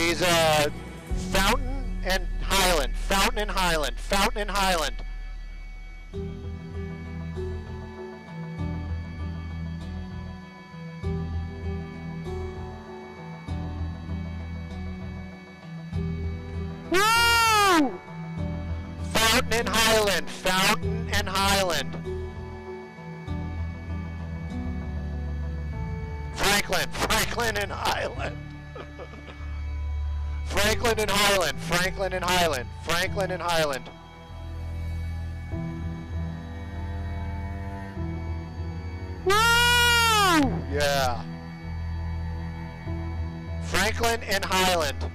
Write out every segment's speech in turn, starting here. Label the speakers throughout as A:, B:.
A: He's Fountain and Highland. Fountain and Highland. Fountain and Highland. Woo! Fountain and Highland. Fountain and Highland. Franklin. Franklin and Highland. Franklin and Highland. Franklin and Highland. Franklin and Highland. Woo! Yeah. Franklin and Highland.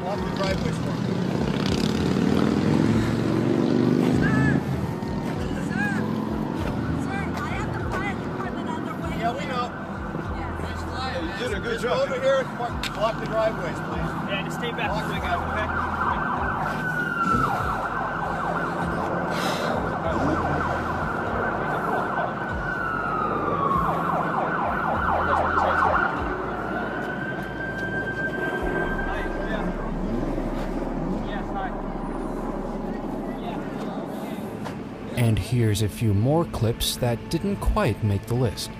B: Off the driveway for me. Yeah, we know. Yeah, you did a good job. Over here, block the driveways, please.
C: Yeah, just stay back from the guys, okay?
D: And here's a few more clips that didn't quite make the list.